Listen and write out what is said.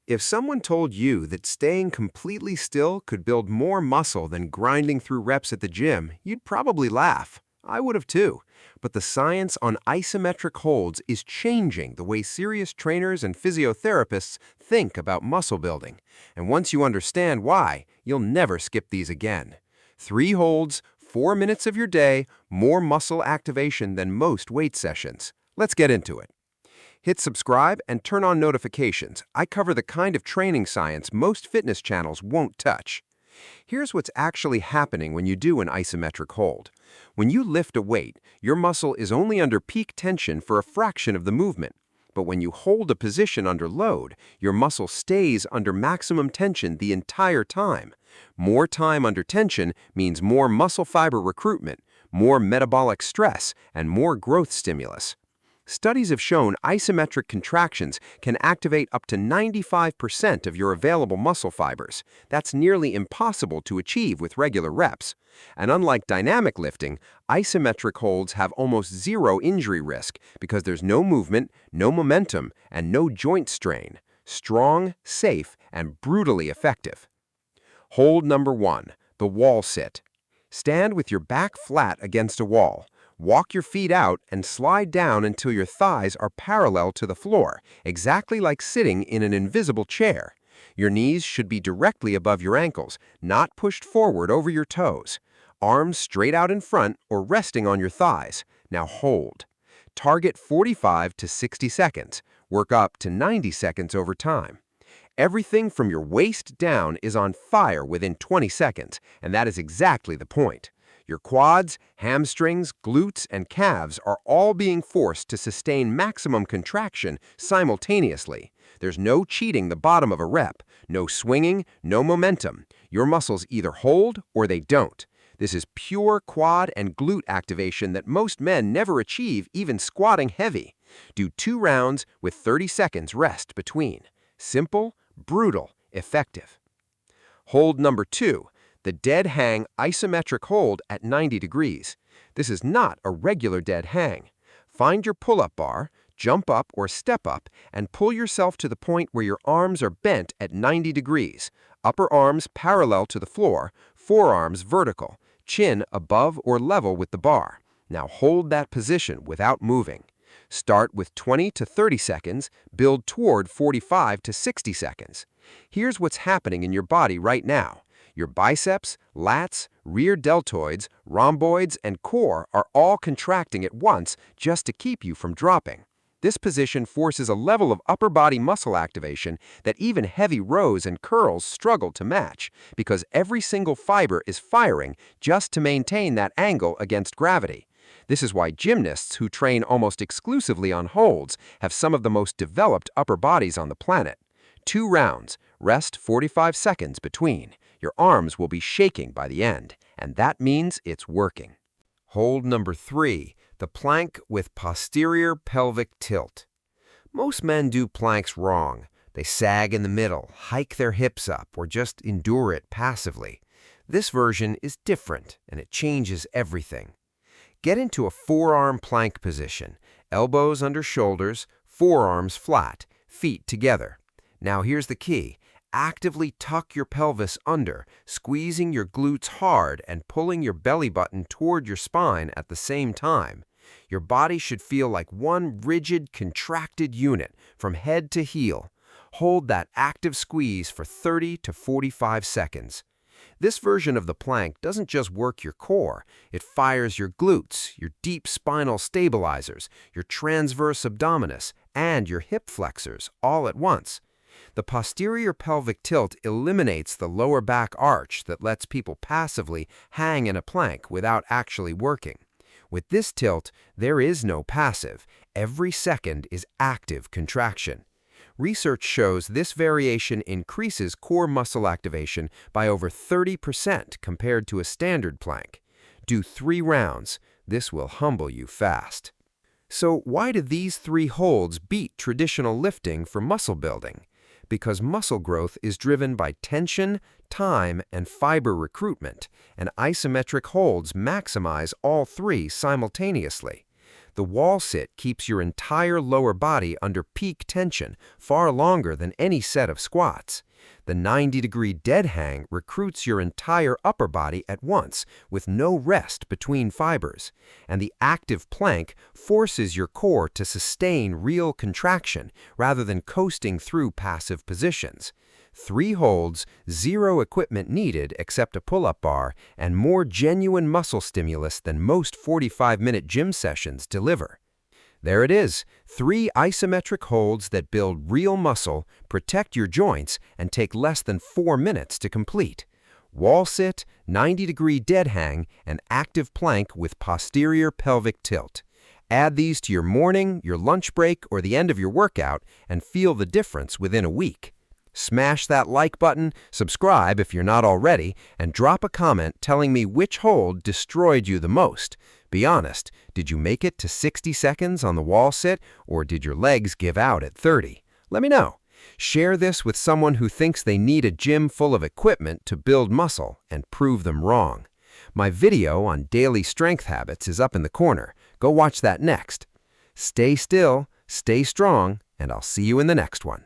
If someone told you that staying completely still could build more muscle than grinding through reps at the gym, you'd probably laugh. I would have too. But the science on isometric holds is changing the way serious trainers and physiotherapists think about muscle building. And once you understand why, you'll never skip these again. 3 holds, 4 minutes of your day, more muscle activation than most weight sessions. Let's get into it. Hit subscribe and turn on notifications. I cover the kind of training science most fitness channels won't touch. Here's what's actually happening when you do an isometric hold. When you lift a weight, your muscle is only under peak tension for a fraction of the movement. But when you hold a position under load, your muscle stays under maximum tension the entire time. More time under tension means more muscle fiber recruitment, more metabolic stress, and more growth stimulus. Studies have shown isometric contractions can activate up to 95% of your available muscle fibers. That's nearly impossible to achieve with regular reps. And unlike dynamic lifting, isometric holds have almost zero injury risk because there's no movement, no momentum, and no joint strain. Strong, safe, and brutally effective. Hold number 1, the wall sit. Stand with your back flat against a wall. Walk your feet out and slide down until your thighs are parallel to the floor, exactly like sitting in an invisible chair. Your knees should be directly above your ankles, not pushed forward over your toes. Arms straight out in front or resting on your thighs. Now hold. Target 45 to 60 seconds. Work up to 90 seconds over time. Everything from your waist down is on fire within 20 seconds, and that is exactly the point. Your quads, hamstrings, glutes, and calves are all being forced to sustain maximum contraction simultaneously. There's no cheating the bottom of a rep, no swinging, no momentum. Your muscles either hold or they don't. This is pure quad and glute activation that most men never achieve even squatting heavy. Do 2 rounds with 30 seconds rest between. Simple, brutal, effective. Hold number 2. The dead hang isometric hold at 90 degrees. This is not a regular dead hang. Find your pull-up bar, jump up or step up, and pull yourself to the point where your arms are bent at 90 degrees. Upper arms parallel to the floor, forearms vertical, chin above or level with the bar. Now hold that position without moving. Start with 20 to 30 seconds, build toward 45 to 60 seconds. Here's what's happening in your body right now. Your biceps, lats, rear deltoids, rhomboids, and core are all contracting at once just to keep you from dropping. This position forces a level of upper body muscle activation that even heavy rows and curls struggle to match because every single fiber is firing just to maintain that angle against gravity. This is why gymnasts who train almost exclusively on holds have some of the most developed upper bodies on the planet. 2 rounds, rest 45 seconds between. Your arms will be shaking by the end, and that means it's working. Hold number 3, the plank with posterior pelvic tilt. Most men do planks wrong. They sag in the middle, hike their hips up, or just endure it passively. This version is different, and it changes everything. Get into a forearm plank position, elbows under shoulders, forearms flat, feet together. Now here's the key. Actively tuck your pelvis under, squeezing your glutes hard and pulling your belly button toward your spine at the same time. Your body should feel like one rigid, contracted unit from head to heel. Hold that active squeeze for 30 to 45 seconds. This version of the plank doesn't just work your core, it fires your glutes, your deep spinal stabilizers, your transverse abdominis, and your hip flexors all at once. The posterior pelvic tilt eliminates the lower back arch that lets people passively hang in a plank without actually working. With this tilt, there is no passive. Every second is active contraction. Research shows this variation increases core muscle activation by over 30% compared to a standard plank. Do 3 rounds. This will humble you fast. So why do these 3 holds beat traditional lifting for muscle building? Because muscle growth is driven by tension, time, and fiber recruitment, and isometric holds maximize all 3 simultaneously. The wall sit keeps your entire lower body under peak tension far longer than any set of squats. The 90-degree dead hang recruits your entire upper body at once with no rest between fibers. And the active plank forces your core to sustain real contraction rather than coasting through passive positions. 3 holds, 0 equipment needed except a pull-up bar, and more genuine muscle stimulus than most 45-minute gym sessions deliver. There it is, 3 isometric holds that build real muscle, protect your joints, and take less than 4 minutes to complete. Wall sit, 90-degree dead hang, and active plank with posterior pelvic tilt. Add these to your morning, your lunch break, or the end of your workout, and feel the difference within a week. Smash that like button, subscribe if you're not already, and drop a comment telling me which hold destroyed you the most. Be honest, did you make it to 60 seconds on the wall sit, or did your legs give out at 30? Let me know. Share this with someone who thinks they need a gym full of equipment to build muscle and prove them wrong. My video on daily strength habits is up in the corner. Go watch that next. Stay still, stay strong, and I'll see you in the next one.